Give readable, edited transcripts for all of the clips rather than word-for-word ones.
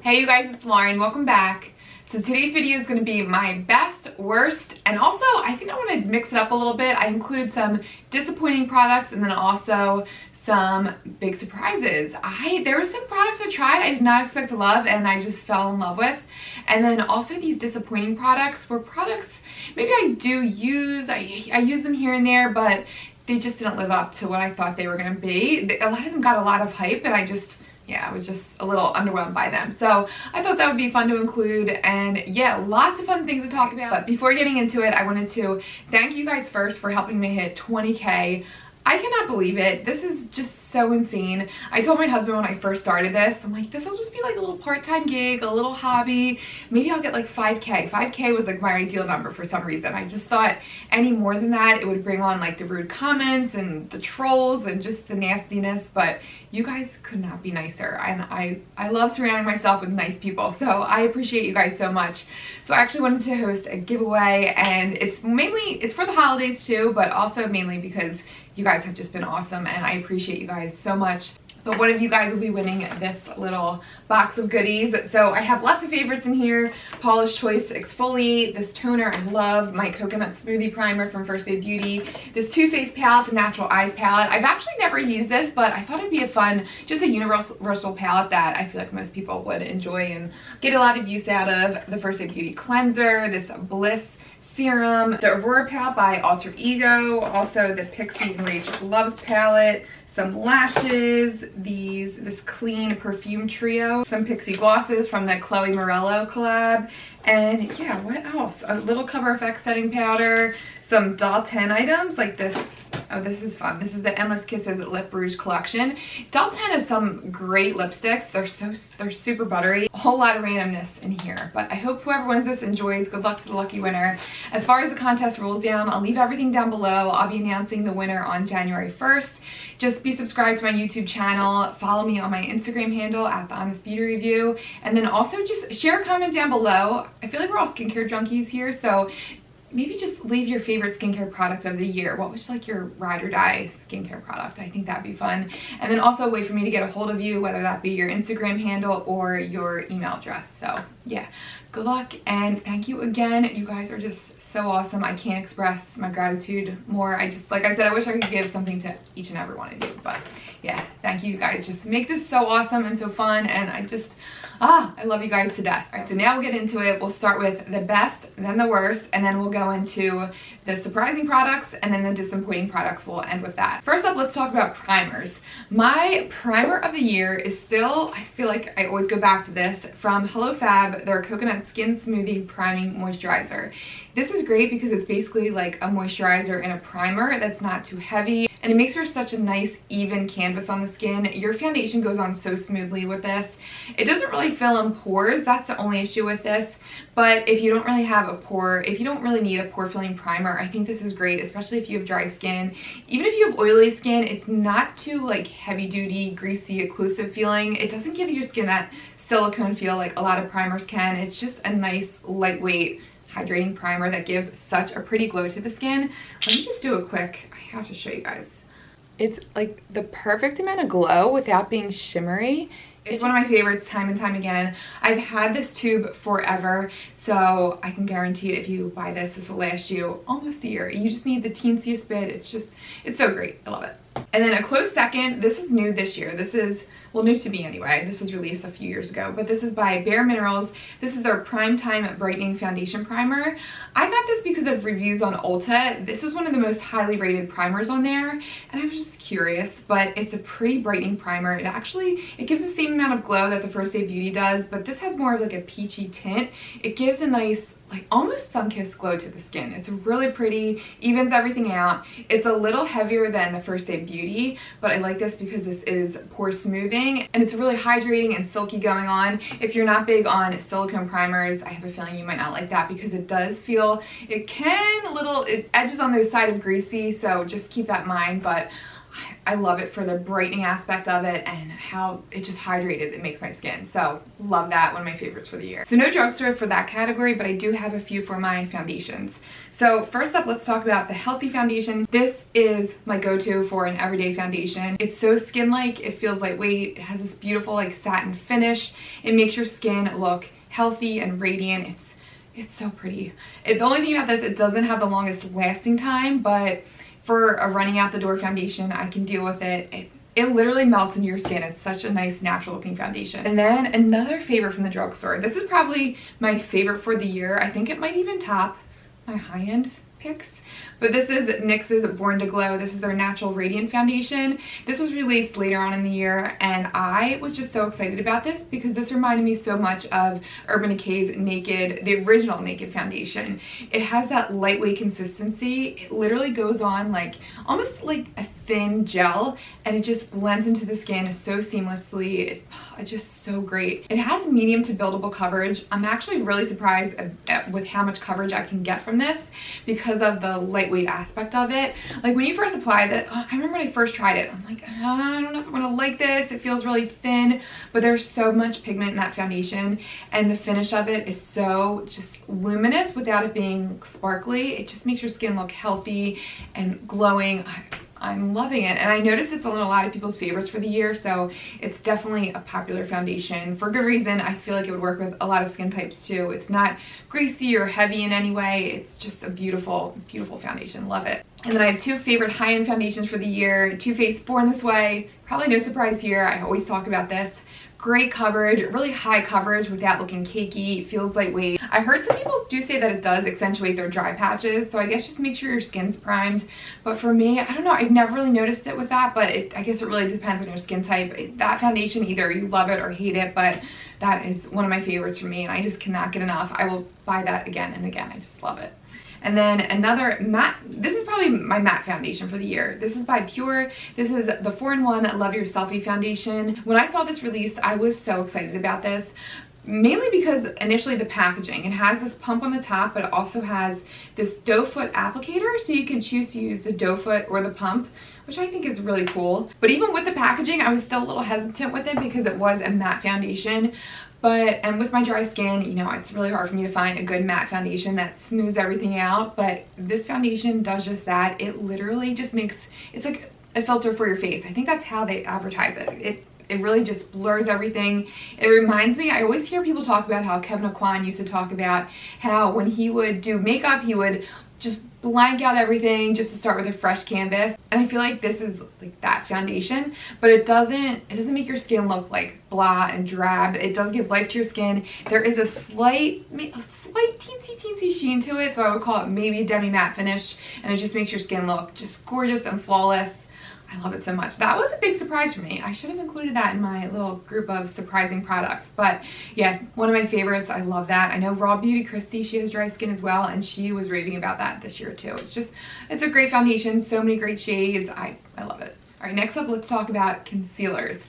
Hey you guys, it's Lauren. Welcome back. So today's video is going to be my best, worst, and also I think I want to mix it up a little bit. I included some disappointing products and then also some big surprises. There were some products I tried I did not expect to love and I just fell in love with. And then also these disappointing products were products maybe I do use. I use them here and there, but they just didn't live up to what I thought they were going to be. A lot of them got a lot of hype and I was just a little underwhelmed by them. So I thought that would be fun to include, and yeah, lots of fun things to talk about. But before getting into it, I wanted to thank you guys first for helping me hit 20K. I cannot believe it. This is just so insane. I told my husband when I first started this, I'm like, this will just be like a little part-time gig, a little hobby. Maybe I'll get like 5K. 5K was like my ideal number for some reason. I just thought any more than that, it would bring on like the rude comments and the trolls and just the nastiness, but you guys could not be nicer. And I love surrounding myself with nice people, so I appreciate you guys so much. So I actually wanted to host a giveaway, and it's for the holidays too, but also mainly because you guys have just been awesome and I appreciate you guys so much. But one of you guys will be winning this little box of goodies. So I have lots of favorites in here. Paula's Choice Exfoliate, this toner I love, my coconut smoothie primer from First Aid Beauty, this Too Faced palette, the Natural Eyes palette. I've actually never used this, but I thought it'd be a fun, just a universal palette that I feel like most people would enjoy and get a lot of use out of. The First Aid Beauty cleanser, this Bliss serum, the Aurora palette by Alter Ego, also the Pixie and Rach Loves palette, some lashes, this clean perfume trio, some Pixie glosses from the Chloe Morello collab, and yeah, what else? A little Cover FX setting powder, some Doll 10 items like this. Oh, this is fun. This is the Endless Kisses Lip Rouge collection. Doll 10 has some great lipsticks. They're super buttery. A whole lot of randomness in here, but I hope whoever wins this enjoys. Good luck to the lucky winner. As far as the contest rules down, I'll leave everything down below. I'll be announcing the winner on January 1st. Just be subscribed to my YouTube channel. Follow me on my Instagram handle at The Honest Beauty Review. And then also just share a comment down below. I feel like we're all skincare junkies here, so maybe just leave your favorite skincare product of the year. What was like your ride or die skincare product? I think that'd be fun. And then also a way for me to get a hold of you, whether that be your Instagram handle or your email address. So yeah, good luck and thank you again. You guys are just so awesome. I can't express my gratitude more. Like I said, I wish I could give something to each and every one of you, but yeah, thank you guys. Just make this so awesome and so fun, and I love you guys to death. All right, so now we'll get into it. We'll start with the best, then the worst, and then we'll go into the surprising products, and then the disappointing products. We'll end with that. First up, let's talk about primers. My primer of the year is still, I feel like I always go back to this, from Hello Fab, their Coconut Skin Smoothing Priming Moisturizer. This is great because it's basically like a moisturizer in a primer that's not too heavy, and it makes for such a nice even canvas on the skin. Your foundation goes on so smoothly with this. It doesn't really fill in pores. That's the only issue with this. But if you don't really have a pore, if you don't really need a pore filling primer, I think this is great, especially if you have dry skin. Even if you have oily skin, it's not too like heavy duty, greasy, occlusive feeling. It doesn't give your skin that silicone feel like a lot of primers can. It's just a nice, lightweight, hydrating primer that gives such a pretty glow to the skin. Let me just do a quick, I have to show you guys. It's like the perfect amount of glow without being shimmery. It's one of my favorites time and time again. I've had this tube forever, so I can guarantee it if you buy this, this will last you almost a year. You just need the teensiest bit. It's so great. I love it. And then a close second, this is new this year. This is, well, new to me anyway. This was released a few years ago, but this is by Bare Minerals. This is their Prime Time Brightening Foundation Primer. I got this because of reviews on Ulta. This is one of the most highly rated primers on there, and I was just curious, but it's a pretty brightening primer. It gives the same amount of glow that the First Aid Beauty does, but this has more of like a peachy tint. It gives a nice, like almost sun-kissed glow to the skin. It's really pretty, evens everything out. It's a little heavier than the First Aid Beauty, but I like this because this is pore smoothing and it's really hydrating and silky going on. If you're not big on silicone primers, I have a feeling you might not like that because it does feel, it edges on the side of greasy, so just keep that in mind. But I love it for the brightening aspect of it and how it just hydrated it makes my skin. So love that, one of my favorites for the year. So no drugstore for that category, but I do have a few for my foundations. So first up, let's talk about the Healthy Foundation. This is my go-to for an everyday foundation. It's so skin-like, it feels lightweight, it has this beautiful like satin finish. It makes your skin look healthy and radiant. It's so pretty. The only thing about this, it doesn't have the longest lasting time, but for a running out the door foundation, I can deal with it. It literally melts into your skin. It's such a nice natural looking foundation. And then another favorite from the drugstore. This is probably my favorite for the year. I think it might even top my high-end picks. But this is NYX's Born to Glow. This is their Natural Radiant Foundation. This was released later on in the year, and I was just so excited about this because this reminded me so much of Urban Decay's Naked, the original Naked foundation. It has that lightweight consistency. It literally goes on like almost like a thin gel, and it just blends into the skin so seamlessly. It's just so great. It has medium to buildable coverage. I'm actually really surprised with how much coverage I can get from this because of the lightweight aspect of it. Like when you first applied it, I remember when I first tried it, I'm like, I don't know if I'm gonna like this. It feels really thin, but there's so much pigment in that foundation, and the finish of it is so just luminous without it being sparkly. It just makes your skin look healthy and glowing. I'm loving it, and I noticed it's on a lot of people's favorites for the year, so it's definitely a popular foundation for good reason. I feel like it would work with a lot of skin types too. It's not greasy or heavy in any way. It's just a beautiful, beautiful foundation. Love it. And then I have two favorite high-end foundations for the year. Too Faced Born This Way. Probably no surprise here. I always talk about this. Great coverage, really high coverage without looking cakey. It feels lightweight. I heard some people do say that it does accentuate their dry patches, so I guess just make sure your skin's primed. But for me, I don't know, I've never really noticed it with that, but I guess it really depends on your skin type. That foundation, either you love it or hate it, but that is one of my favorites for me, and I just cannot get enough. I will buy that again and again. I just love it. And then another matte, this is probably my matte foundation for the year. This is by Pur. This is the 4-in-1 Love Your Selfie foundation. When I saw this released, I was so excited about this, mainly because initially the packaging, it has this pump on the top, but it also has this doe foot applicator, so you can choose to use the doe foot or the pump, which I think is really cool. But even with the packaging, I was still a little hesitant with it because it was a matte foundation. And with my dry skin, you know, it's really hard for me to find a good matte foundation that smooths everything out, but this foundation does just that. It literally just makes, it's like a filter for your face. I think that's how they advertise it. It really just blurs everything. It reminds me, I always hear people talk about how Kevin Aucoin used to talk about how when he would do makeup, he would just blank out everything just to start with a fresh canvas. And I feel like this is like that foundation, but it doesn't make your skin look like blah and drab. It does give life to your skin. There is a slight teensy sheen to it, so I would call it maybe a demi matte finish, and it just makes your skin look just gorgeous and flawless. I love it so much. That was a big surprise for me. I should have included that in my little group of surprising products. But yeah, one of my favorites. I love that. I know Raw Beauty Christy, she has dry skin as well, and she was raving about that this year too. It's a great foundation. So many great shades. I love it. All right, next up, let's talk about concealers.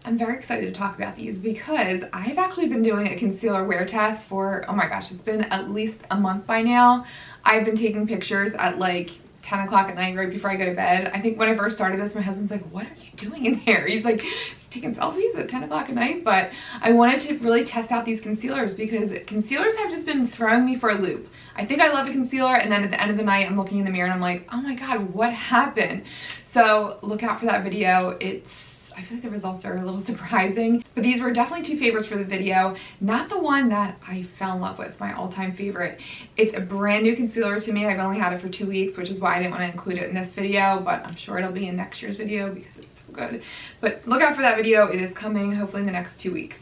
I'm very excited to talk about these because I've actually been doing a concealer wear test for, oh my gosh, it's been at least a month by now. I've been taking pictures at like 10 o'clock at night right before I go to bed. I think when I first started this, my husband's like, what are you doing in there? He's like, taking selfies at 10 o'clock at night. But I wanted to really test out these concealers because concealers have just been throwing me for a loop. I think I love a concealer, and then at the end of the night, I'm looking in the mirror and I'm like, oh my God, what happened? So look out for that video. I feel like the results are a little surprising, but these were definitely two favorites for the video. Not the one that I fell in love with, my all-time favorite. It's a brand new concealer to me. I've only had it for 2 weeks, which is why I didn't want to include it in this video, but I'm sure it'll be in next year's video because it's so good. But look out for that video. It is coming hopefully in the next 2 weeks.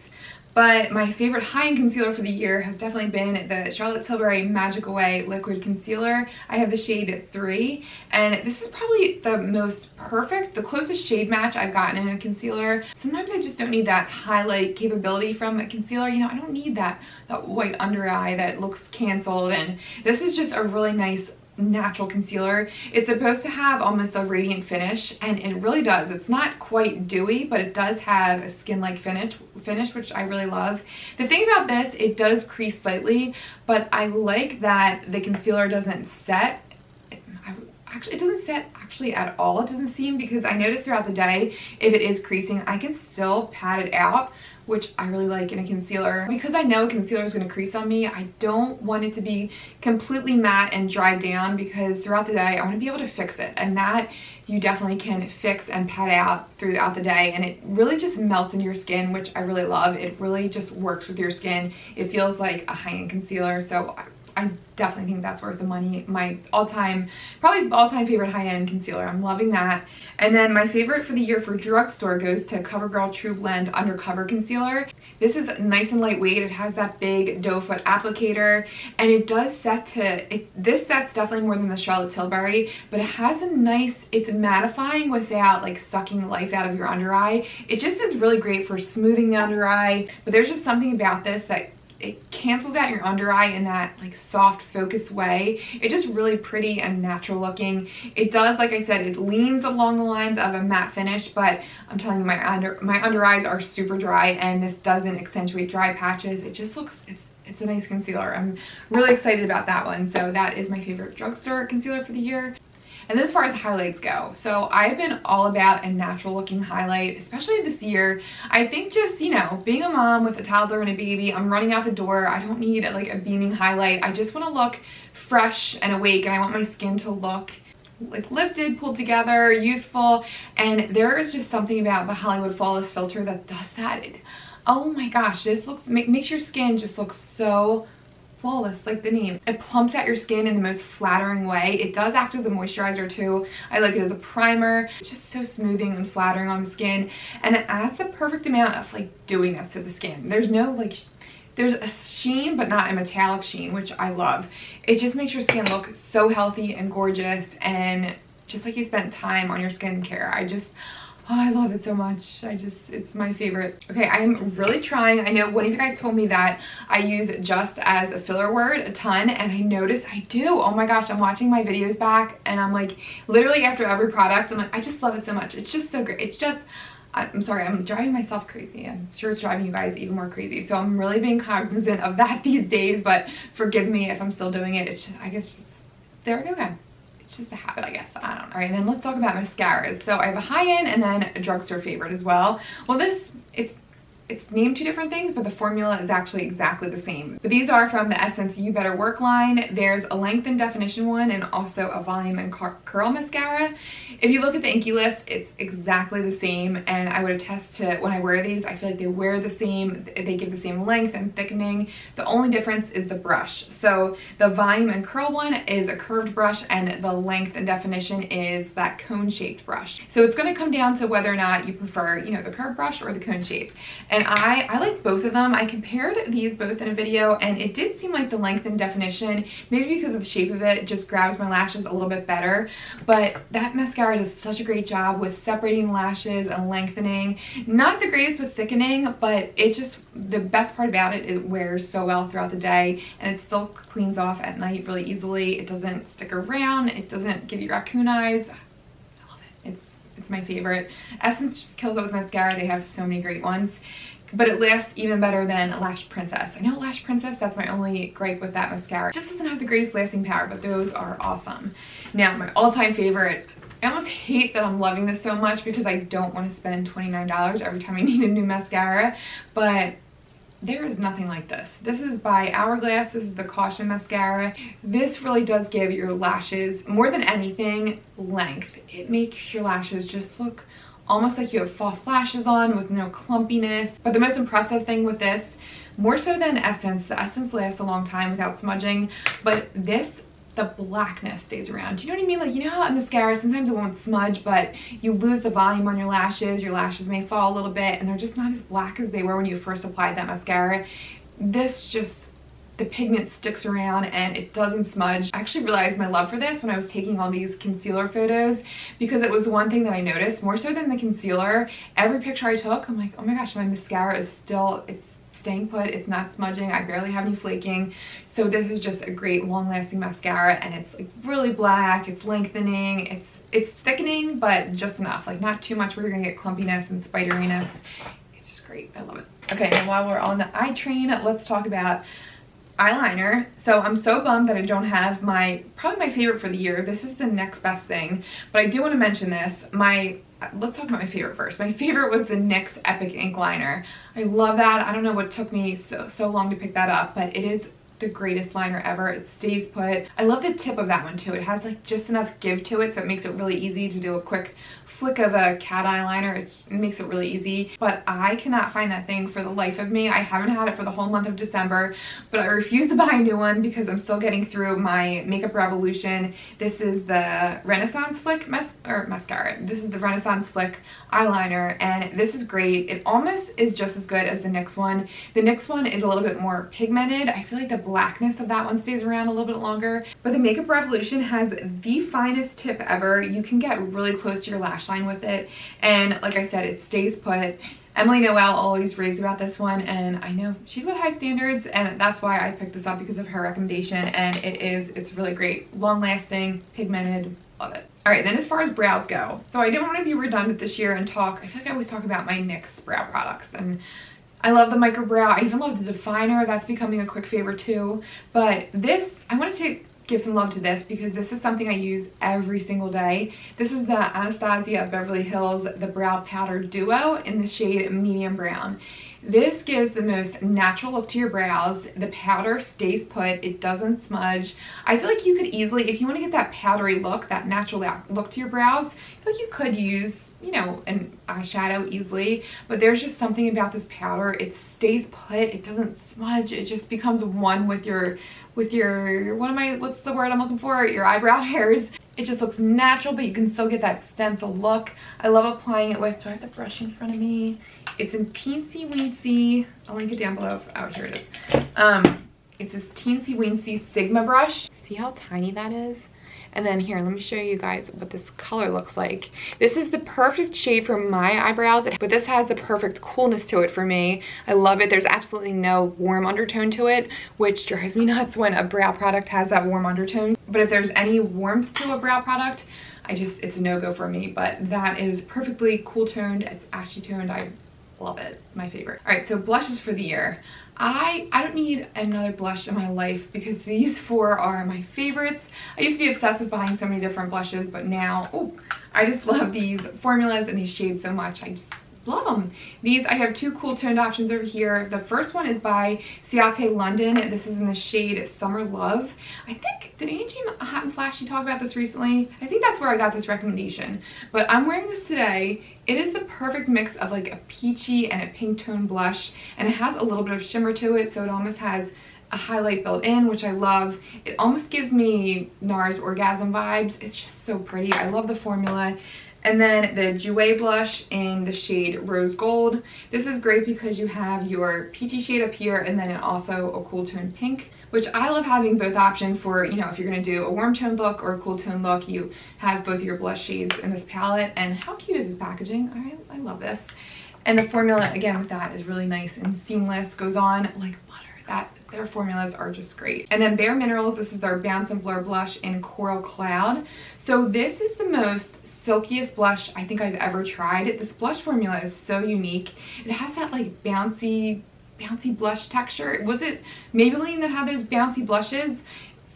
But my favorite high-end concealer for the year has definitely been the Charlotte Tilbury Magic Away Liquid Concealer. I have the shade 3, and this is probably the most perfect, the closest shade match I've gotten in a concealer. Sometimes I just don't need that highlight capability from a concealer. You know, I don't need that white under eye that looks canceled, and this is just a really nice natural concealer. It's supposed to have almost a radiant finish, and it really does. It's not quite dewy, but it does have a skin-like finish, which I really love. The thing about this, it does crease slightly, but I like that the concealer doesn't set. actually, it doesn't set actually at all, it doesn't seem, because I noticed throughout the day, if it is creasing, I can still pat it out, which I really like in a concealer. Because I know concealer is going to crease on me, I don't want it to be completely matte and dried down, because throughout the day I want to be able to fix it, and that you definitely can fix and pat out throughout the day, and it really just melts into your skin, which I really love. It really just works with your skin. It feels like a high-end concealer, so I definitely think that's worth the money. My probably all-time favorite high-end concealer. I'm loving that. And then my favorite for the year for Drugstore goes to CoverGirl True Blend Undercover Concealer. This is nice and lightweight. It has that big doe foot applicator, and it does set to, this sets definitely more than the Charlotte Tilbury, but it has a nice, it's mattifying without like sucking life out of your under eye. It just is really great for smoothing the under eye, but there's just something about this that it cancels out your under eye in that like soft focus way. It's just really pretty and natural looking. It does, like I said, it leans along the lines of a matte finish, but I'm telling you, my under eyes are super dry, and this doesn't accentuate dry patches. It just looks, it's a nice concealer. I'm really excited about that one. So that is my favorite Drugstore concealer for the year. And then as far as highlights go, so I've been all about a natural looking highlight, especially this year. I think just, you know, being a mom with a toddler and a baby, I'm running out the door. I don't need like a beaming highlight. I just want to look fresh and awake, and I want my skin to look like lifted, pulled together, youthful. And there is just something about the Hollywood Flawless filter that does that. Oh my gosh, this makes your skin just look so flawless, like the name. It plumps out your skin in the most flattering way. It does act as a moisturizer too. I like it as a primer. It's just so smoothing and flattering on the skin, and it adds the perfect amount of like dewiness to the skin. There's no like, there's a sheen but not a metallic sheen, which I love. It just makes your skin look so healthy and gorgeous, and just like you spent time on your skincare. Oh, I love it so much. It's my favorite. Okay, I'm really trying. I know one of you guys told me that I use just as a filler word a ton, and I notice I do. Oh my gosh, I'm watching my videos back, and I'm like, literally after every product, I'm like, I just love it so much. It's just so great. It's just, I'm sorry, I'm driving myself crazy. I'm sure it's driving you guys even more crazy. So I'm really being cognizant of that these days, but forgive me if I'm still doing it. It's just, I guess, there we go, guys. It's just a habit, I guess. I don't know. All right, then let's talk about mascaras. So I have a high-end and then a drugstore favorite as well. Well, it's named two different things, but the formula is actually exactly the same. But these are from the Essence You Better Work line. There's a length and definition one, and also a volume and curl mascara. If you look at the Inky List, it's exactly the same, and I would attest to when I wear these, I feel like they wear the same, they give the same length and thickening. The only difference is the brush. So the volume and curl one is a curved brush, and the length and definition is that cone-shaped brush. So it's gonna come down to whether or not you prefer, you know, the curved brush or the cone shape. And I like both of them. I compared these both in a video, and it did seem like the length and definition, maybe because of the shape of it, just grabs my lashes a little bit better. But that mascara does such a great job with separating lashes and lengthening. Not the greatest with thickening, but it just, the best part about it, it wears so well throughout the day, and it still cleans off at night really easily. It doesn't stick around. It doesn't give you raccoon eyes. I love it. It's my favorite. Essence just kills it with mascara. They have so many great ones. But it lasts even better than Lash Princess. I know Lash Princess, that's my only gripe with that mascara. It just doesn't have the greatest lasting power, but those are awesome. Now, my all-time favorite, I almost hate that I'm loving this so much because I don't want to spend $29 every time I need a new mascara, but there is nothing like this. This is by Hourglass. This is the Caution Mascara. This really does give your lashes, more than anything, length. It makes your lashes just look almost like you have false lashes on with no clumpiness. But the most impressive thing with this, more so than Essence, the Essence lasts a long time without smudging, but this, the blackness stays around. Do you know what I mean? Like, you know how a mascara, sometimes it won't smudge, but you lose the volume on your lashes may fall a little bit, and they're just not as black as they were when you first applied that mascara. This just, the pigment sticks around and it doesn't smudge. I actually realized my love for this when I was taking all these concealer photos, because it was one thing that I noticed, more so than the concealer. Every picture I took, I'm like, oh my gosh, my mascara is still, it's staying put, it's not smudging, I barely have any flaking. So this is just a great long-lasting mascara, and it's like really black, it's lengthening, it's thickening, but just enough, like not too much where you're gonna get clumpiness and spideriness. It's just great, I love it. Okay, and while we're on the eye train, let's talk about eyeliner. So I'm so bummed that I don't have probably my favorite for the year. This is the next best thing, but I do want to mention this. Let's talk about my favorite first. My favorite was the NYX Epic Ink Liner. I love that. I don't know what took me so long to pick that up, but it is the greatest liner ever. It stays put. I love the tip of that one too. It has like just enough give to it, so it makes it really easy to do a quick flick of a cat eyeliner. It makes it really easy, but I cannot find that thing for the life of me. I haven't had it for the whole month of December, but I refuse to buy a new one because I'm still getting through my Makeup Revolution. This is the Renaissance Flick mascara. This is the Renaissance Flick eyeliner, and this is great. It almost is just as good as the NYX one. The NYX one is a little bit more pigmented. I feel like the blackness of that one stays around a little bit longer, but the Makeup Revolution has the finest tip ever. You can get really close to your lash line with it, and like I said, it stays put. Emily Noel always raves about this one, and I know she's got high standards, and that's why I picked this up, because of her recommendation. And it's really great, long lasting, pigmented, love it. All right, then as far as brows go, so I didn't want to be redundant this year and talk, I feel like I always talk about my NYX brow products, and I love the micro brow. I even love the definer. That's becoming a quick favorite too. But this, I wanted to give some love to this because this is something I use every single day. This is the Anastasia Beverly Hills the Brow Powder Duo in the shade medium brown. This gives the most natural look to your brows. The powder stays put, it doesn't smudge. I feel like you could easily, if you want to get that powdery look, that natural look to your brows, I feel like you could use, you know, an eyeshadow easily, but there's just something about this powder. It stays put, it doesn't smudge, it just becomes one with your what's the word I'm looking for? Your eyebrow hairs. It just looks natural, but you can still get that stencil look. I love applying it with, do I have the brush in front of me? It's in Teensy Weensy, I'll link it down below. Oh, here it is. It's this Teensy Weensy Sigma brush. See how tiny that is? And then here, let me show you guys what this color looks like. This is the perfect shade for my eyebrows, but this has the perfect coolness to it for me. I love it. There's absolutely no warm undertone to it, which drives me nuts when a brow product has that warm undertone. But if there's any warmth to a brow product, it's a no-go for me. But that is perfectly cool toned. It's ashy toned. I love it. My favorite. All right, so blushes for the year. I don't need another blush in my life because these four are my favorites. I used to be obsessed with buying so many different blushes, but now, I just love these formulas and these shades so much. I just love them. I have two cool toned options over here. The first one is by Ciate London. This is in the shade Summer Love. I think, did Angie Hot and Flashy talk about this recently? I think that's where I got this recommendation. But I'm wearing this today. It is the perfect mix of like a peachy and a pink tone blush, and it has a little bit of shimmer to it, so it almost has a highlight built in, which I love. It almost gives me NARS Orgasm vibes. It's just so pretty. I love the formula. And then the Jouer blush in the shade Rose Gold. This is great because you have your peachy shade up here, and then also a cool tone pink, which I love having both options for, you know, if you're going to do a warm tone look or a cool tone look, you have both your blush shades in this palette. And how cute is this packaging? I love this. And the formula, again, with that is really nice and seamless, goes on like butter. Their formulas are just great. And then Bare Minerals, this is their Bounce and Blur blush in Coral Cloud. So this is the most silkiest blush I think I've ever tried. This blush formula is so unique. It has that like bouncy blush texture. Was it Maybelline that had those bouncy blushes?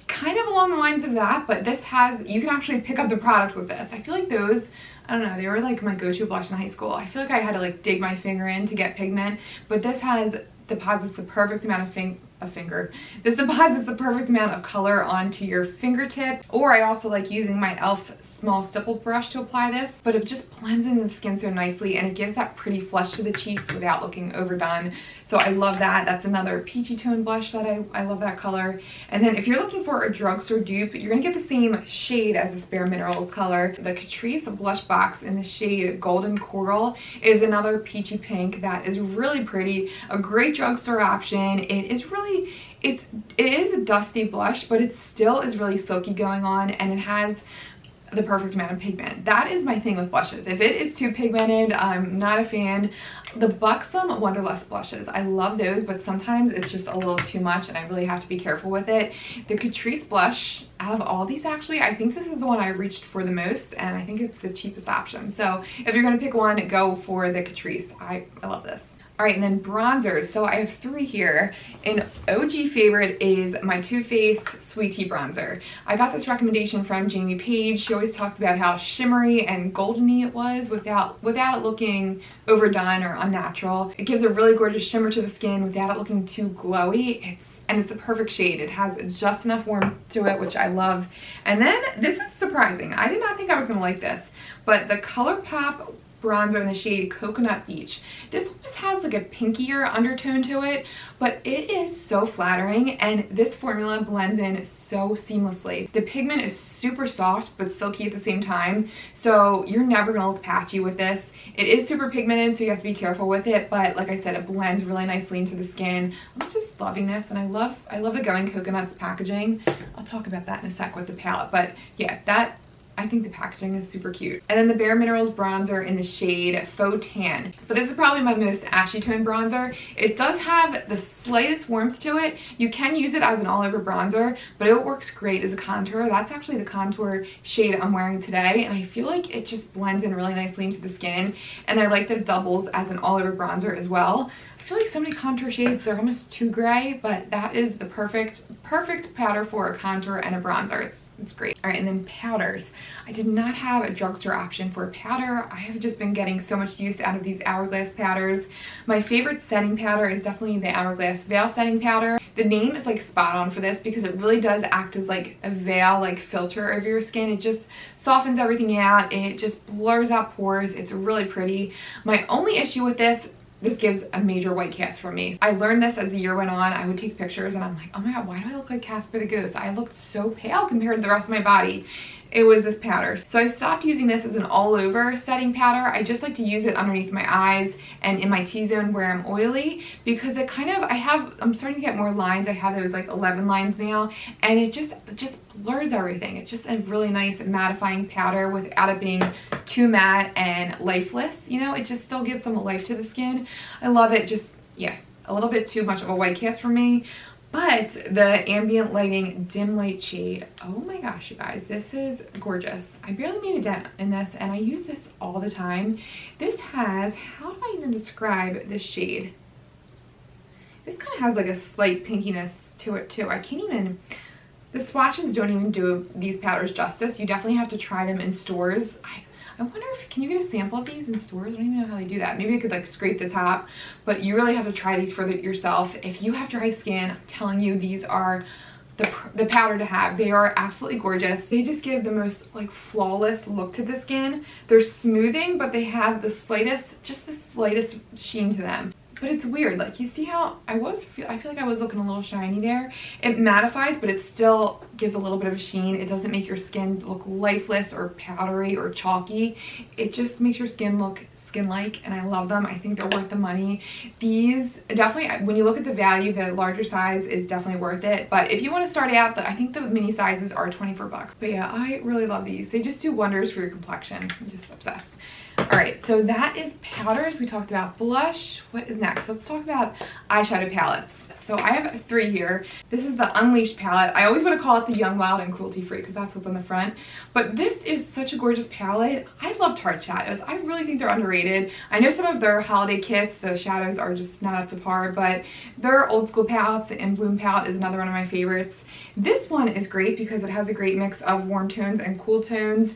Kind of along the lines of that, but this has, you can actually pick up the product with this. I feel like those, I don't know, they were like my go-to blush in high school. I feel like I had to like dig my finger in to get pigment, but this deposits the perfect amount This deposits the perfect amount of color onto your fingertip. Or I also like using my e.l.f. small stipple brush to apply this, but it just blends into the skin so nicely, and it gives that pretty flush to the cheeks without looking overdone. So I love that. That's another peachy tone blush that I love that color. And then if you're looking for a drugstore dupe, you're gonna get the same shade as this Bare Minerals color. The Catrice blush box in the shade Golden Coral is another peachy pink that is really pretty. A great drugstore option. It is a dusty blush, but it still is really silky going on, and it has the perfect amount of pigment. That is my thing with blushes. If it is too pigmented, I'm not a fan. The Buxom Wonderlust blushes, I love those, but sometimes it's just a little too much and I really have to be careful with it. The Catrice blush, out of all these actually, I think this is the one I reached for the most, and I think it's the cheapest option. So if you're gonna pick one, go for the Catrice. I love this. All right, and then bronzers. So I have 3 here. An OG favorite is my Too Faced Sweet Tea Bronzer. I got this recommendation from Jamie Page. She always talked about how shimmery and goldeny it was without it looking overdone or unnatural. It gives a really gorgeous shimmer to the skin without it looking too glowy. It's the perfect shade. It has just enough warmth to it, which I love. And then this is surprising. I did not think I was gonna like this, but the ColourPop bronzer in the shade Coconut Beach. This almost has like a pinkier undertone to it, but it is so flattering, and this formula blends in so seamlessly. The pigment is super soft but silky at the same time, so you're never gonna look patchy with this. It is super pigmented, so you have to be careful with it, but like I said, it blends really nicely into the skin. I'm just loving this, and I love the Going Coconuts packaging. I'll talk about that in a sec with the palette, but yeah, I think the packaging is super cute. And then the Bare Minerals bronzer in the shade Faux Tan. But this is probably my most ashy tone bronzer. It does have the slightest warmth to it. You can use it as an all over bronzer, but it works great as a contour. That's actually the contour shade I'm wearing today, and I feel like it just blends in really nicely into the skin. And I like that it doubles as an all over bronzer as well. I feel like so many contour shades, they're almost too gray, but that is the perfect powder for a contour and a bronzer. It's great. All right, and then powders. I did not have a drugstore option for a powder. I have just been getting so much use out of these Hourglass powders. My favorite setting powder is definitely the Hourglass Veil Setting Powder. The name is like spot on for this because it really does act as like a veil, like filter over your skin. It just softens everything out. It just blurs out pores. It's really pretty. My only issue with this gives a major white cast for me. I learned this as the year went on. I would take pictures and I'm like, oh my god, why do I look like Casper the Ghost? I looked so pale compared to the rest of my body. It was this powder. So I stopped using this as an all over setting powder. I just like to use it underneath my eyes and in my T-zone where I'm oily, because it kind of, I'm starting to get more lines. I have those like 11 lines now, and it just blurs everything. It's just a really nice mattifying powder without it being too matte and lifeless. You know, it just still gives some life to the skin. I love it. Just, yeah, a little bit too much of a white cast for me. But the Ambient Lighting Dim Light shade, oh my gosh, you guys, this is gorgeous. I barely made a dent in this, and I use this all the time. This has, how do I even describe this shade? This kind of has like a slight pinkiness to it too. I can't even, the swatches don't even do these powders justice. You definitely have to try them in stores. I wonder if, can you get a sample of these in stores? I don't even know how they do that. Maybe I could like scrape the top, but you really have to try these for yourself. If you have dry skin, I'm telling you, these are the powder to have. They are absolutely gorgeous. They just give the most like flawless look to the skin. They're smoothing, but they have the slightest sheen to them. But it's weird, like you see how I feel like I was looking a little shiny there. It mattifies, but it still gives a little bit of a sheen. It doesn't make your skin look lifeless or powdery or chalky. It just makes your skin look skin-like, and I love them. I think they're worth the money. These definitely, when you look at the value, the larger size is definitely worth it. But if you want to start out, I think the mini sizes are 24 bucks. But yeah, I really love these. They just do wonders for your complexion. I'm just obsessed. All right, so that is powders. We talked about blush. What is next? Let's talk about eyeshadow palettes. So I have 3 here. This is the Unleashed palette. I always want to call it the Young, Wild, and Cruelty Free because that's what's on the front. But this is such a gorgeous palette. I love Tarte shadows. I really think they're underrated. I know some of their holiday kits, the shadows are just not up to par, but their old school palettes, the In Bloom palette is another one of my favorites. This one is great because it has a great mix of warm tones and cool tones.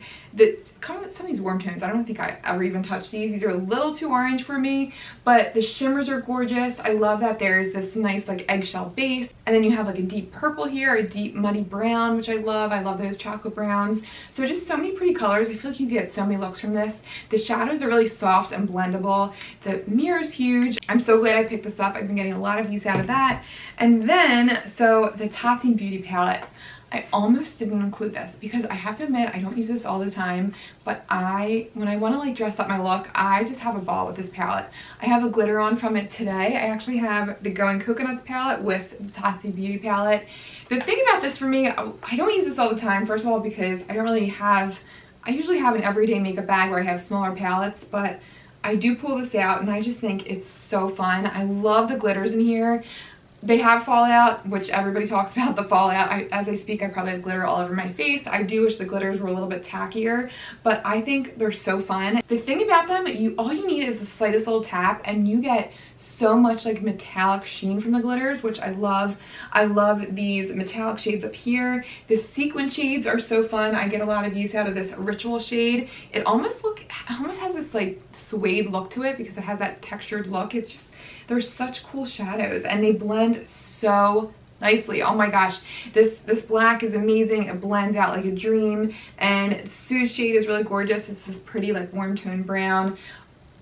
Some of these warm tones, I don't think I ever even touched these. These are a little too orange for me, but the shimmers are gorgeous. I love that there's this nice like eggshell base, and then you have like a deep purple here, a deep muddy brown, which I love. I love those chocolate browns. So just so many pretty colors. I feel like you get so many looks from this. The shadows are really soft and blendable. The mirror is huge. I'm so glad I picked this up. I've been getting a lot of use out of that. And then, so the Tati Beauty palette. I almost didn't include this because I have to admit I don't use this all the time, but when I want to like dress up my look, I just have a ball with this palette. I have a glitter on from it today. I actually have the Going Coconuts palette with the Tati Beauty palette. The thing about this for me, I don't use this all the time, first of all because I usually have an everyday makeup bag where I have smaller palettes, but I do pull this out and I just think it's so fun. I love the glitters in here. They have fallout, which everybody talks about the fallout. As I speak, I probably have glitter all over my face. I do wish the glitters were a little bit tackier, but I think they're so fun. The thing about them, all you need is the slightest little tap and you get so much like metallic sheen from the glitters, which I love. I love these metallic shades up here. The sequin shades are so fun. I get a lot of use out of this ritual shade. It almost has this like suede look to it because it has that textured look. It's just, they're such cool shadows and they blend so nicely. Oh my gosh, this black is amazing. It blends out like a dream. And Sue's shade is really gorgeous. It's this pretty like warm tone brown.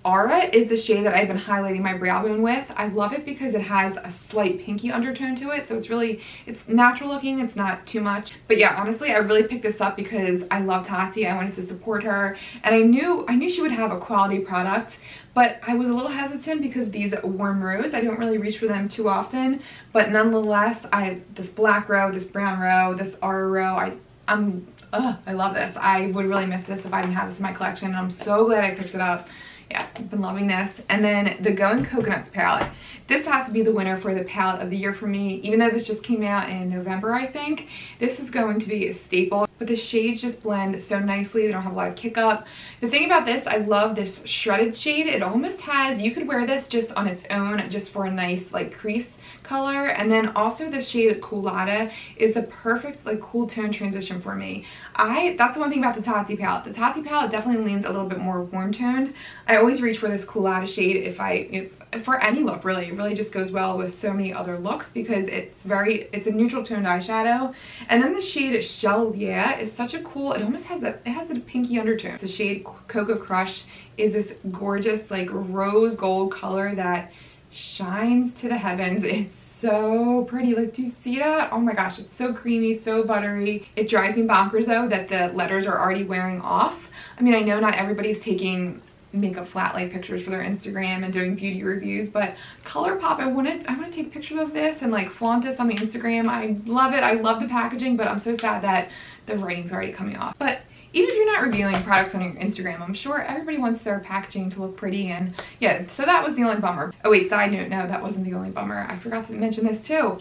Aura is the shade that I've been highlighting my brow bone with. I love it because it has a slight pinky undertone to it, so it's natural looking, it's not too much. But yeah, honestly, I really picked this up because I love Tati. I wanted to support her, and I knew she would have a quality product, but I was a little hesitant because these warm rows, I don't really reach for them too often, but nonetheless, this black row, this brown row, this Aura row, I love this. I would really miss this if I didn't have this in my collection, and I'm so glad I picked it up. Yeah, I've been loving this. And then the Going Coconuts palette. This has to be the winner for the palette of the year for me. Even though this just came out in November, I think, this is going to be a staple. But the shades just blend so nicely. They don't have a lot of kick up. The thing about this, I love this shredded shade. It almost has, you could wear this just on its own, just for a nice like crease color. And then also the shade Colada is the perfect like cool tone transition for me. That's the one thing about the Tati palette. The Tati palette definitely leans a little bit more warm toned. I always reach for this Colada shade if for any look really. It really just goes well with so many other looks because it's a neutral toned eyeshadow. And then the shade Shell Yeah is such a cool, it has a pinky undertone. The shade Cocoa Crush is this gorgeous like rose gold color that shines to the heavens. It's so pretty. Like, do you see that? Oh my gosh, it's so creamy, so buttery. It drives me bonkers though that the letters are already wearing off. I mean, I know not everybody's taking makeup flat light pictures for their Instagram and doing beauty reviews, but ColourPop, I want to take pictures of this and like flaunt this on my Instagram. I love it. I love the packaging, but I'm so sad that the writing's already coming off. But even if you're not reviewing products on your Instagram, I'm sure everybody wants their packaging to look pretty. And yeah, so that was the only bummer. Oh wait, side note, no, that wasn't the only bummer. I forgot to mention this too.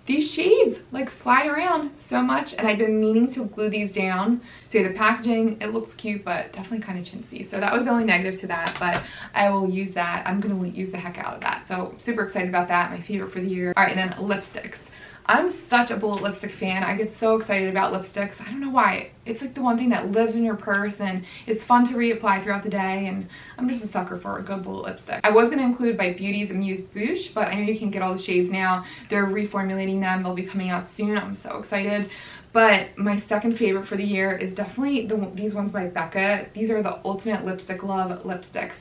These shades like slide around so much, and I've been meaning to glue these down. So yeah, the packaging, it looks cute, but definitely kind of chintzy. So that was the only negative to that, but I will use that. I'm gonna use the heck out of that. So super excited about that, my favorite for the year. All right, and then lipsticks. I'm such a bullet lipstick fan. I get so excited about lipsticks. I don't know why. It's like the one thing that lives in your purse and it's fun to reapply throughout the day, and I'm just a sucker for a good bullet lipstick. I was going to include by Beauty's Amuse Bouche, but I know you can get all the shades now. They're reformulating them. They'll be coming out soon. I'm so excited. But my second favorite for the year is definitely these ones by Becca. These are the Ultimate Lipstick Love lipsticks.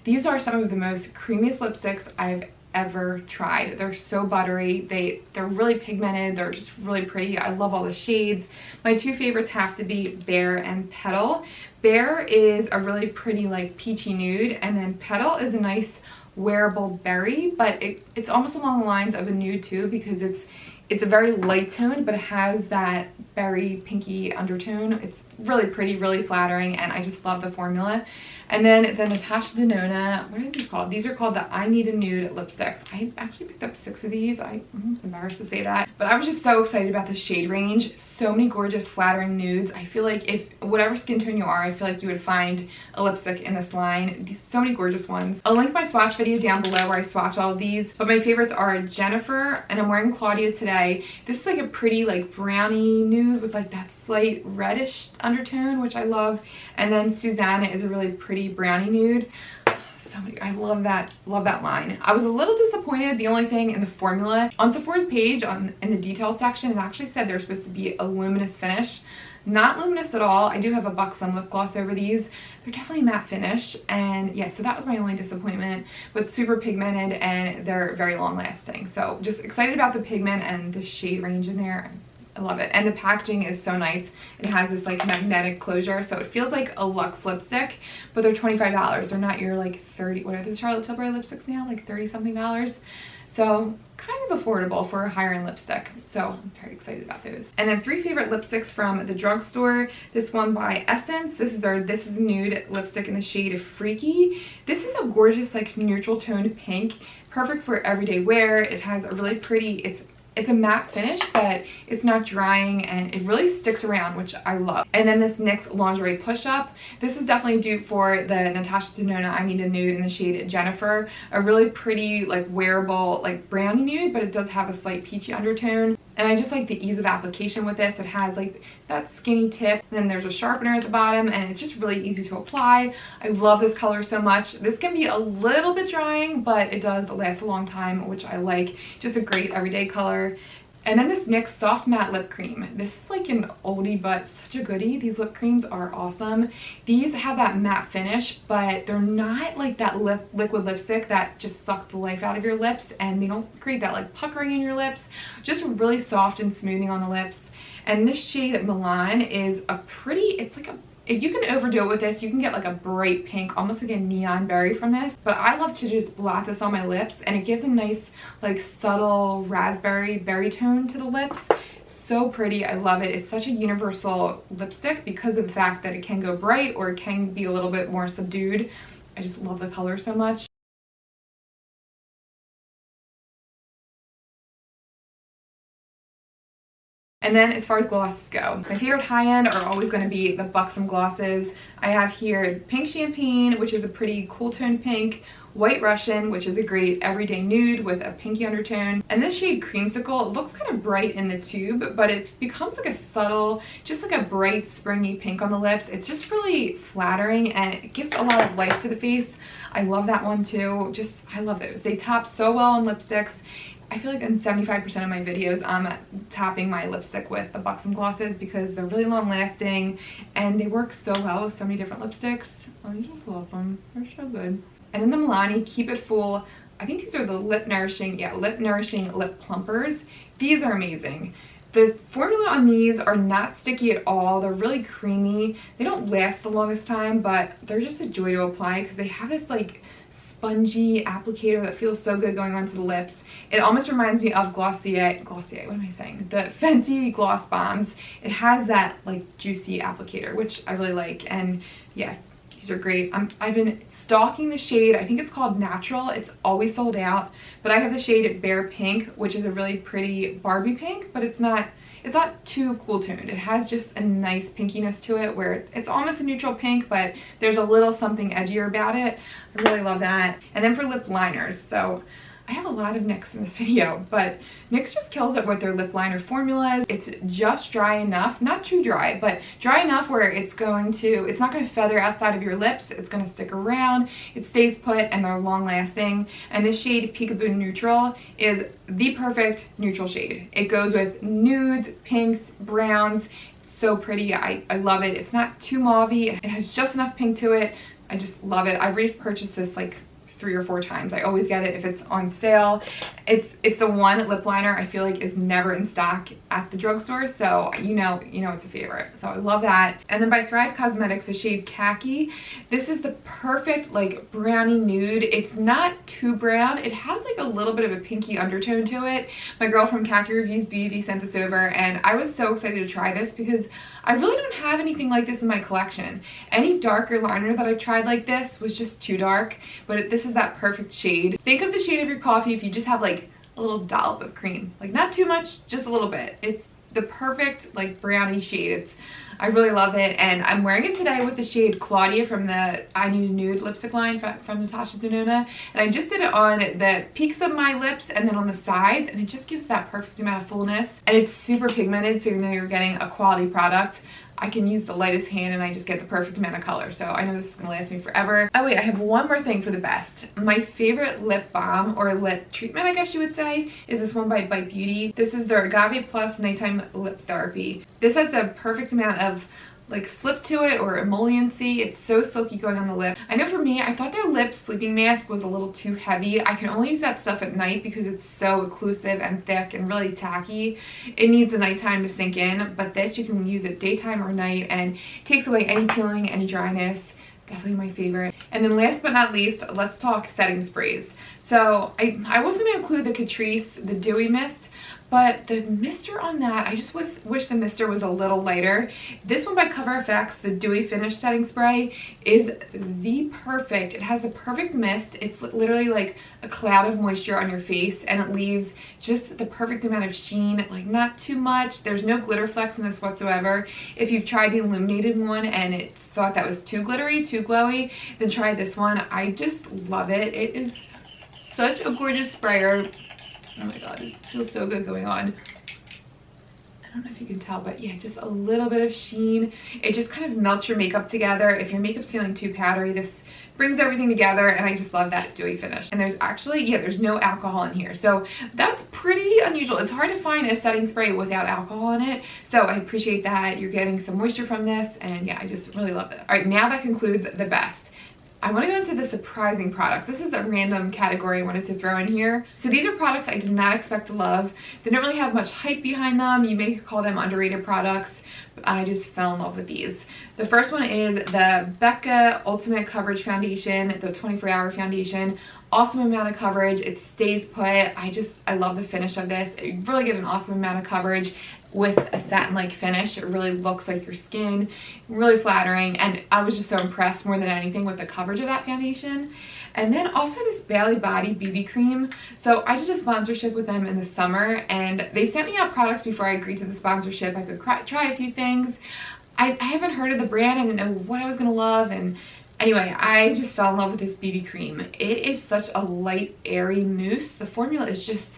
These are some of the most creamiest lipsticks I've ever tried. They're so buttery. They're really pigmented. They're just really pretty. I love all the shades. My two favorites have to be Bear and Petal. Bear is a really pretty like peachy nude, and then Petal is a nice wearable berry, but it's almost along the lines of a nude too, because it's a very light tone, but it has that berry pinky undertone. It's really pretty, really flattering, and I just love the formula. And then the Natasha Denona, what are these called? These are called the I Need a Nude lipsticks. I actually picked up 6 of these. I'm almost embarrassed to say that. But I was just so excited about the shade range. So many gorgeous, flattering nudes. I feel like if whatever skin tone you are, I feel like you would find a lipstick in this line. So many gorgeous ones. I'll link my swatch video down below where I swatch all of these. But my favorites are Jennifer, and I'm wearing Claudia today. This is like a pretty like brownie nude with like that slight reddish undertone, which I love. And then Susanna is a really pretty brownie nude. I love that line. I was a little disappointed. The only thing in the formula on Sephora's page in the details section, it actually said they're supposed to be a luminous finish. Not luminous at all. I do have a Buxom lip gloss over these. They're definitely matte finish, and yeah, so that was my only disappointment, but super pigmented and they're very long lasting. So just excited about the pigment and the shade range in there. I love it. And the packaging is so nice. It has this like magnetic closure, so it feels like a luxe lipstick, but they're $25. They're not your like 30, what are the Charlotte Tilbury lipsticks now? Like 30 something dollars. So kind of affordable for a higher end lipstick. So I'm very excited about those. And then 3 favorite lipsticks from the drugstore. This one by Essence. This is their This Is Nude lipstick in the shade Freaky. This is a gorgeous like neutral toned pink, perfect for everyday wear. It has a really pretty, it's a matte finish, but it's not drying and it really sticks around, which I love. And then this NYX Lingerie Push Up. This is definitely a dupe for the Natasha Denona I Need a Nude in the shade Jennifer. A really pretty, like wearable, like brownie nude, but it does have a slight peachy undertone. And I just like the ease of application with this. It has like that skinny tip, and then there's a sharpener at the bottom, and it's just really easy to apply. I love this color so much. This can be a little bit drying, but it does last a long time, which I like. Just a great everyday color. And then this NYX Soft Matte Lip Cream. This is like an oldie but such a goodie. These lip creams are awesome. These have that matte finish, but they're not like that liquid lipstick that just sucks the life out of your lips, and they don't create that like puckering in your lips. Just really soft and smoothing on the lips. And this shade Milan is a pretty, it's like a, if you can overdo it with this, you can get like a bright pink, almost like a neon berry from this. But I love to just blot this on my lips, and it gives a nice like subtle raspberry berry tone to the lips. So pretty. I love it. It's such a universal lipstick because of the fact that it can go bright or it can be a little bit more subdued. I just love the color so much. And then as far as glosses go, my favorite high-end are always going to be the Buxom glosses. I have here Pink Champagne, which is a pretty cool toned pink, White Russian, which is a great everyday nude with a pinky undertone, and this shade Creamsicle. It looks kind of bright in the tube, but it becomes like a subtle, just like a bright springy pink on the lips. It's just really flattering, and it gives a lot of life to the face. I love that one too. Just, I love those. They top so well on lipsticks. I feel like in 75% of my videos I'm topping my lipstick with the Buxom glosses because they're really long lasting and they work so well with so many different lipsticks. I just love them. They're so good. And then the Milani Keep It Full. I think these are the Lip Nourishing Lip Plumpers. These are amazing. The formula on these are not sticky at all. They're really creamy. They don't last the longest time, but they're just a joy to apply because they have this like spongy applicator that feels so good going onto the lips. It almost reminds me of Glossier, what am I saying? The Fenty Gloss Bombs. It has that like juicy applicator, which I really like. And yeah, these are great. I've been stalking the shade. I think it's called Natural. It's always sold out, but I have the shade Bare Pink, which is a really pretty Barbie pink, but it's not too cool toned. It has just a nice pinkiness to it where it's almost a neutral pink, but there's a little something edgier about it. I really love that. And then for lip liners, so I have a lot of NYX in this video, but NYX just kills it with their lip liner formulas. It's just dry enough, not too dry, but dry enough where it's not going to feather outside of your lips. It's going to stick around, it stays put, and they're long lasting. And this shade Peekaboo Neutral is the perfect neutral shade. It goes with nudes, pinks, browns. It's so pretty. I love it. It's not too mauvey. It has just enough pink to it. I just love it. I've repurchased this like 3 or 4 times. I always get it if it's on sale. It's the one lip liner I feel like is never in stock at the drugstore, so you know it's a favorite. So I love that. And then by Thrive Cosmetics, the shade Khaki. This is the perfect like brownie nude. It's not too brown. It has like a little bit of a pinky undertone to it. My girl from Khaki Reviews Beauty sent this over, and I was so excited to try this because I really don't have anything like this in my collection. Any darker liner that I've tried like this was just too dark, but this is that perfect shade. Think of the shade of your coffee if you just have like a little dollop of cream. Like not too much, just a little bit. It's the perfect like brownie shade. I really love it, and I'm wearing it today with the shade Claudia from the I Need a Nude lipstick line from Natasha Denona, and I just did it on the peaks of my lips and then on the sides, and it just gives that perfect amount of fullness, and it's super pigmented, so you know you're getting a quality product. I can use the lightest hand and I just get the perfect amount of color, so I know this is gonna last me forever. Oh wait, I have one more thing for the best. My favorite lip balm, or lip treatment I guess you would say, is this one by Bite Beauty. This is their Agave Plus Nighttime Lip Therapy. This has the perfect amount of like slip to it or emolliency. It's so silky going on the lip. I know for me, I thought their lip sleeping mask was a little too heavy. I can only use that stuff at night because it's so occlusive and thick and really tacky. It needs the nighttime to sink in, but this you can use it daytime or night, and it takes away any peeling, any dryness. definitely my favorite. And then last but not least, let's talk setting sprays. So I was going to include the Catrice, the Dewy Mist, but the mister on that, I just wish the mister was a little lighter. This one by Cover FX, the Dewy Finish Setting Spray, is the perfect. It has the perfect mist. It's literally like a cloud of moisture on your face, and it leaves just the perfect amount of sheen, like not too much. There's no glitter flecks in this whatsoever. If you've tried the illuminated one and it thought that was too glittery, too glowy, then try this one. I just love it. It is such a gorgeous sprayer. Oh my god, it feels so good going on. I don't know if you can tell, but yeah, just a little bit of sheen. It just kind of melts your makeup together. If your makeup's feeling too powdery, this brings everything together, and I just love that dewy finish. And there's actually, yeah, there's no alcohol in here, so that's pretty unusual. It's hard to find a setting spray without alcohol in it, so I appreciate that you're getting some moisture from this, and yeah, I just really love it. All right, now that concludes the best. I want to go into the surprising products. This is a random category I wanted to throw in here. So these are products I did not expect to love. They don't really have much hype behind them. You may call them underrated products, but I just fell in love with these. The first one is the Becca Ultimate Coverage Foundation, the 24-hour foundation. Awesome amount of coverage. It stays put. I love the finish of this. You really get an awesome amount of coverage with a satin-like finish. It really looks like your skin, really flattering, and I was just so impressed more than anything with the coverage of that foundation. And then also this Bailey Body BB cream. So I did a sponsorship with them in the summer, and they sent me out products before I agreed to the sponsorship. I could try a few things. I haven't heard of the brand. I didn't know what I was gonna love, and anyway, I just fell in love with this BB cream. It is such a light, airy mousse. The formula is just,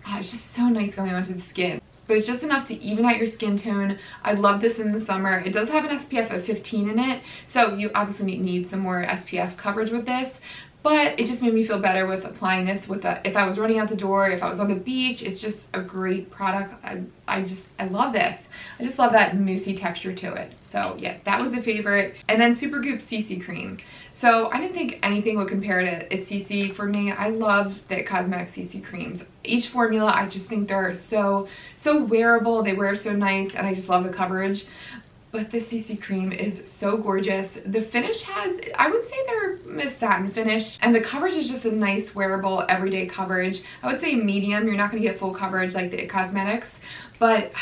it's just so nice going onto the skin. But it's just enough to even out your skin tone. I love this in the summer. It does have an SPF of 15 in it, so you obviously need some more SPF coverage with this. But it just made me feel better with applying this if I was running out the door, if I was on the beach. It's just a great product. I love this. I just love that moussey texture to it. So yeah, that was a favorite. And then Supergoop CC cream. So I didn't think anything would compare to its CC for me. I love the cosmetic CC creams. Each formula, I just think they're so wearable. They wear so nice, and I just love the coverage. But this CC cream is so gorgeous. The finish has, I would say they're a satin finish, and the coverage is just a nice wearable everyday coverage. I would say medium. You're not gonna get full coverage like the cosmetics, but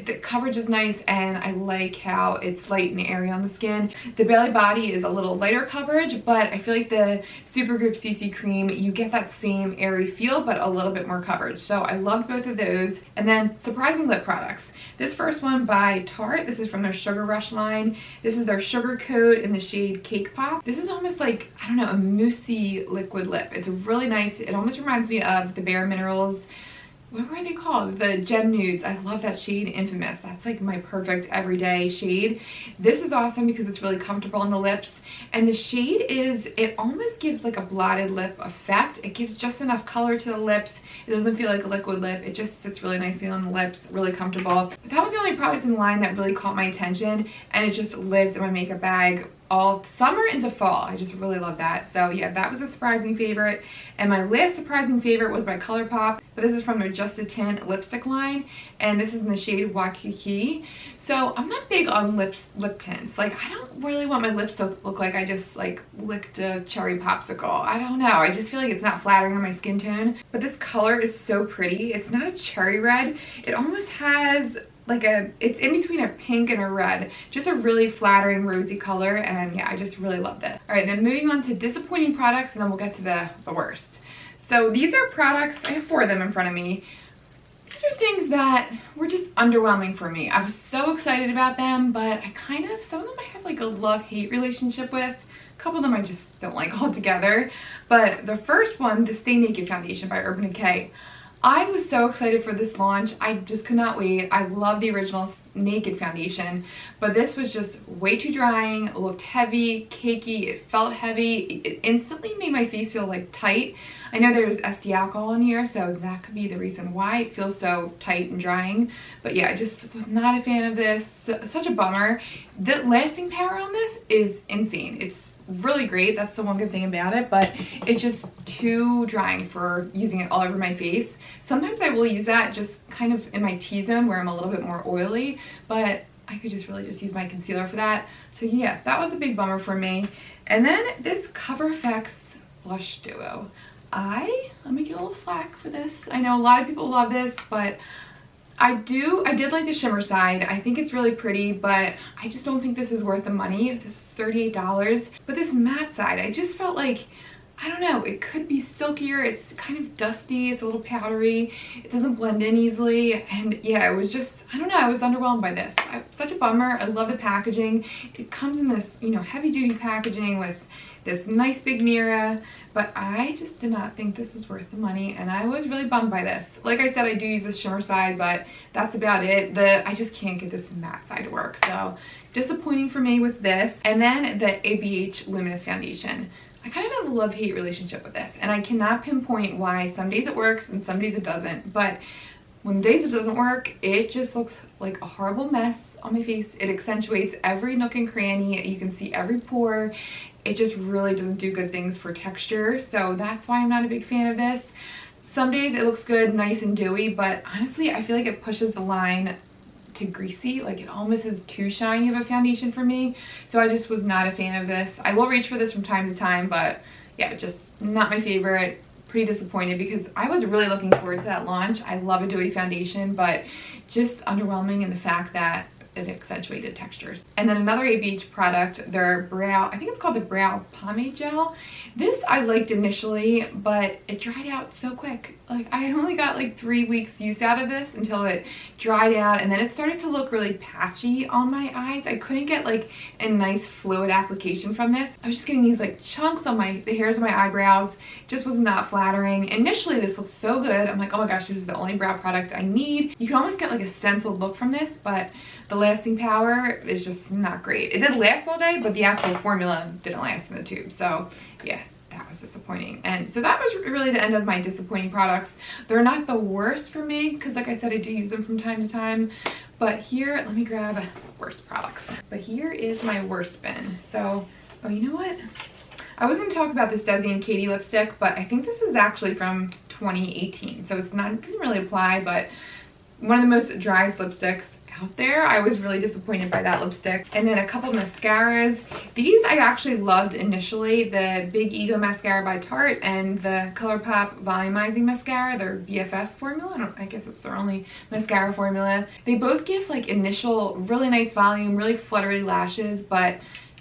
the coverage is nice, and I like how it's light and airy on the skin. The Bailey Body is a little lighter coverage, but I feel like the Supergoop CC cream, you get that same airy feel, but a little bit more coverage. So I loved both of those. And then surprising lip products. This first one by Tarte. This is from their Sugar Rush line. This is their Sugar Coat in the shade Cake Pop. This is almost like, I don't know, a moussey liquid lip. It's really nice. It almost reminds me of the Bare Minerals, what were they called? The Gen Nudes. I love that shade, Infamous. That's like my perfect everyday shade. This is awesome because it's really comfortable on the lips. And the shade is, it almost gives like a blotted lip effect. It gives just enough color to the lips. It doesn't feel like a liquid lip. It just sits really nicely on the lips, really comfortable. But that was the only product in the line that really caught my attention, and it just lived in my makeup bag all summer into fall. I just really love that. So yeah, that was a surprising favorite. And my last surprising favorite was by ColourPop. But this is from their Just a Tint lipstick line, and this is in the shade Waikiki. So I'm not big on lip tints. Like, I don't really want my lips to look like I just like licked a cherry popsicle. I don't know. I just feel like it's not flattering on my skin tone. But this color is so pretty. It's not a cherry red. It almost has like it's in between a pink and a red. Just a really flattering rosy color, and yeah, I just really loved it. All right, then moving on to disappointing products, and then we'll get to the worst. So these are products, I have 4 of them in front of me. These are things that were just underwhelming for me. I was so excited about them, but some of them I have like a love-hate relationship with. A couple of them I just don't like altogether. But the first one, the Stay Naked Foundation by Urban Decay. I was so excited for this launch. I just could not wait. I love the original Naked foundation, but this was just way too drying. It looked heavy, cakey, it felt heavy. It instantly made my face feel like tight. I know there's SD alcohol in here, so that could be the reason why it feels so tight and drying. But yeah, I just was not a fan of this. Such a bummer. The lasting power on this is insane. It's really great. That's the one good thing about it, but it's just too drying for using it all over my face. Sometimes I will use that just kind of in my T-zone where I'm a little bit more oily, but I could just really just use my concealer for that. So yeah, that was a big bummer for me. And then this Cover FX Blush Duo. I'm gonna get a little flack for this. I know a lot of people love this, but I did like the shimmer side. I think it's really pretty, but I just don't think this is worth the money. This is $38. But this matte side, I just felt like, I don't know, it could be silkier. It's kind of dusty. It's a little powdery. It doesn't blend in easily. And yeah, it was just, I don't know, I was underwhelmed by this. Such a bummer. I love the packaging. It comes in this, you know, heavy duty packaging with this nice big mirror, but I just did not think this was worth the money, and I was really bummed by this. Like I said, I do use this shimmer side, but that's about it. I just can't get this matte side to work, so disappointing for me with this. And then the ABH Luminous Foundation. I kind of have a love-hate relationship with this, and I cannot pinpoint why. Some days it works and some days it doesn't, but when days it doesn't work, it just looks like a horrible mess on my face. It accentuates every nook and cranny. You can see every pore. It just really doesn't do good things for texture, so that's why I'm not a big fan of this. Some days it looks good, nice and dewy, but honestly, I feel like it pushes the line to greasy. Like, it almost is too shiny of a foundation for me, so I just was not a fan of this. I will reach for this from time to time, but yeah, just not my favorite. Pretty disappointed because I was really looking forward to that launch. I love a dewy foundation, but just underwhelming in the fact that it accentuated textures. And then another ABH product, their brow, I think it's called the Brow Pomade Gel. This I liked initially, but it dried out so quick. Like, I only got like 3 weeks use out of this until it dried out, and then it started to look really patchy on my eyes. I couldn't get like a nice fluid application from this. I was just getting these like chunks on the hairs of my eyebrows. It just was not flattering. Initially this looked so good. I'm like, oh my gosh, this is the only brow product I need. You can almost get like a stenciled look from this, but the lasting power is just not great. It did last all day, but the actual formula didn't last in the tube. So yeah, that was disappointing. And so that was really the end of my disappointing products. They're not the worst for me because, like I said, I do use them from time to time. But here, let me grab worst products. But here is my worst bin. So, oh, you know what? I was going to talk about this Desi and Katie lipstick, but I think this is actually from 2018. So it's not, it doesn't really apply, but one of the most driest lipsticks out there. I was really disappointed by that lipstick. And then a couple mascaras. These I actually loved initially. The Big Ego mascara by Tarte and the ColourPop volumizing mascara, their BFF formula. I guess it's their only mascara formula. They both give like initial really nice volume, really fluttery lashes, but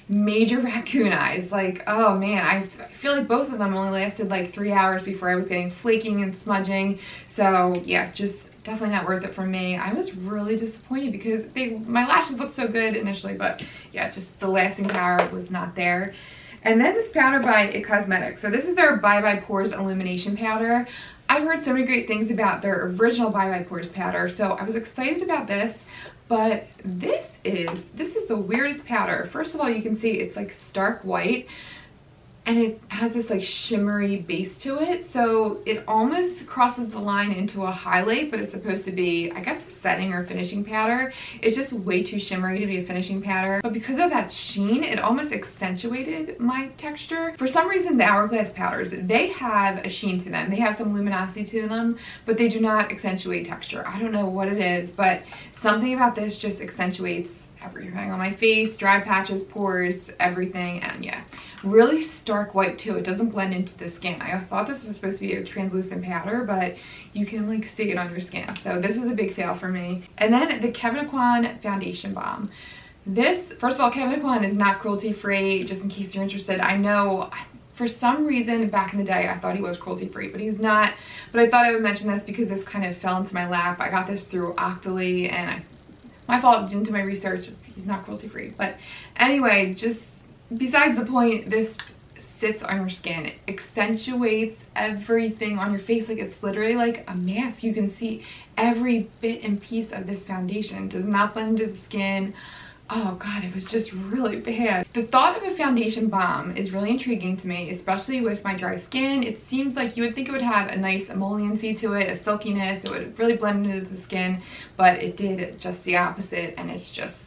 major raccoon eyes. Like, oh man, I feel like both of them only lasted like 3 hours before I was getting flaking and smudging. So yeah, just definitely not worth it for me. I was really disappointed because my lashes looked so good initially, but yeah, just the lasting power was not there. And then this powder by It Cosmetics. So this is their Bye Bye Pores Illumination Powder. I've heard so many great things about their original Bye Bye Pores powder, so I was excited about this. But this is the weirdest powder. First of all, you can see it's like stark white, and it has this like shimmery base to it, so it almost crosses the line into a highlight, but it's supposed to be, I guess, a setting or finishing powder. It's just way too shimmery to be a finishing powder, but because of that sheen, it almost accentuated my texture. For some reason, the Hourglass powders, they have a sheen to them. They have some luminosity to them, but they do not accentuate texture. I don't know what it is, but something about this just accentuates everything on my face, dry patches, pores, everything. And yeah, really stark white too. It doesn't blend into the skin. I thought this was supposed to be a translucent powder, but you can like see it on your skin. So this was a big fail for me. And then the Kevyn Aucoin Foundation Balm. This, first of all, Kevyn Aucoin is not cruelty free, just in case you're interested. I know for some reason back in the day I thought he was cruelty free, but he's not. But I thought I would mention this because this kind of fell into my lap. I got this through Octoly, and my fault, didn't do my research. He's not cruelty free. But anyway, just besides the point, this sits on your skin. It accentuates everything on your face. Like, it's literally like a mask. You can see every bit and piece of this foundation. It does not blend into the skin. Oh god, it was just really bad. The thought of a foundation balm is really intriguing to me, especially with my dry skin. It seems like you would think it would have a nice emolliency to it, a silkiness. It would really blend into the skin, but it did just the opposite, and it's just,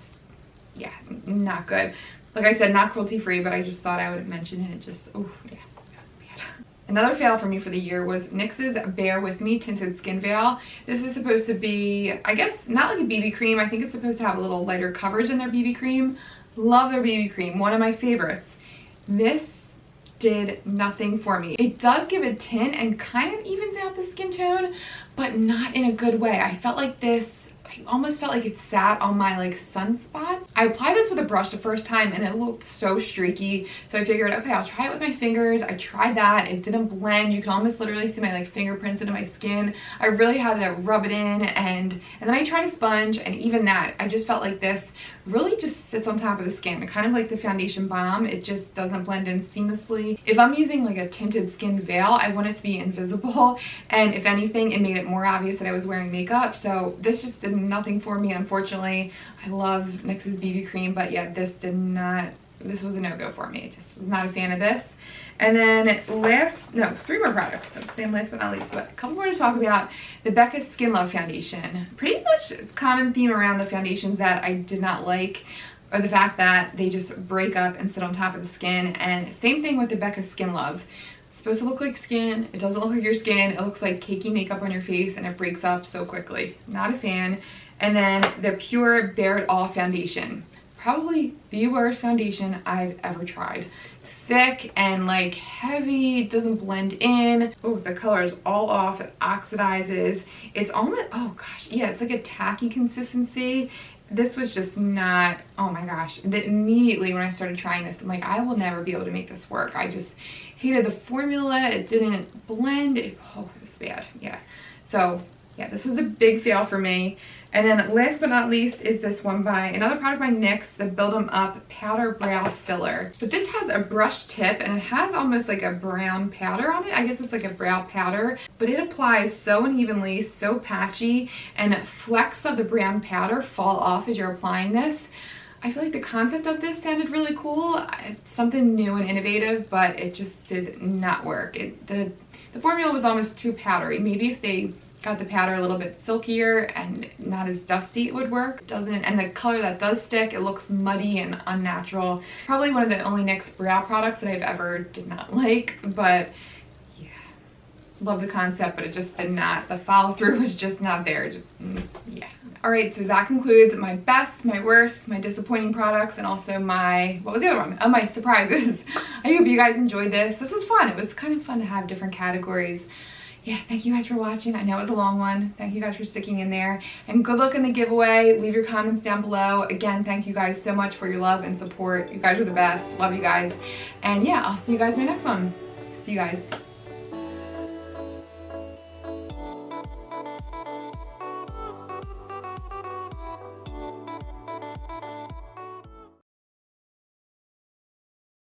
yeah, not good. Like I said, not cruelty free, but I just thought I would mention it. Just, oh yeah, that's bad. Another fail for me for the year was NYX's Bear With Me Tinted Skin Veil. This is supposed to be, I guess, not like a BB cream. I think it's supposed to have a little lighter coverage in their BB cream. Love their BB cream, one of my favorites. This did nothing for me. It does give a tint and kind of evens out the skin tone, but not in a good way. I felt like this, I almost felt like it sat on my like sunspots. I applied this with a brush the first time and it looked so streaky. So I figured, okay, I'll try it with my fingers. I tried that. It didn't blend. You can almost literally see my like fingerprints into my skin. I really had to rub it in, and then I tried a sponge, and even that, I just felt like this really just sits on top of the skin. Kind of like the foundation balm. It just doesn't blend in seamlessly. If I'm using like a tinted skin veil, I want it to be invisible, and if anything, it made it more obvious that I was wearing makeup. So this just did nothing for me, unfortunately. I love NYX's BB cream, but yeah, this was a no-go for me. I just was not a fan of this. And then three more products. So same last but not least, but a couple more to talk about. The Becca Skin Love Foundation. Pretty much common theme around the foundations that I did not like, or the fact that they just break up and sit on top of the skin. And same thing with the Becca Skin Love. It's supposed to look like skin. It doesn't look like your skin. It looks like cakey makeup on your face, and it breaks up so quickly. Not a fan. And then the Pure Bare It All Foundation. Probably the worst foundation I've ever tried. Thick and like heavy, it doesn't blend in. Oh, the color is all off, it oxidizes. It's almost, oh gosh, yeah, it's like a tacky consistency. This was just not, oh my gosh. Immediately when I started trying this, I'm like, I will never be able to make this work. I just hated the formula. It didn't blend. It was bad, yeah. So yeah, this was a big fail for me. And then last but not least is this one by another product by NYX, the Build 'Em Up Powder Brow Filler. But this has a brush tip and it has almost like a brown powder on it. I guess it's like a brow powder, but it applies so unevenly, so patchy, and flecks of the brown powder fall off as you're applying this. I feel like the concept of this sounded really cool. It's something new and innovative, but it just did not work. The formula was almost too powdery. Maybe if they got the powder a little bit silkier and not as dusty, it would work. It doesn't, and the color that does stick, it looks muddy and unnatural. Probably one of the only NYX brow products that I've ever did not like, but yeah, love the concept, but it just did not, the follow through was just not there. Yeah. All right, so that concludes my best, my worst, my disappointing products, and also my, what was the other one? Oh, my surprises. I hope you guys enjoyed this. This was fun. It was kind of fun to have different categories. Yeah, thank you guys for watching. I know it was a long one. Thank you guys for sticking in there. And good luck in the giveaway. Leave your comments down below. Again, thank you guys so much for your love and support. You guys are the best. Love you guys. And yeah, I'll see you guys in my next one. See you guys.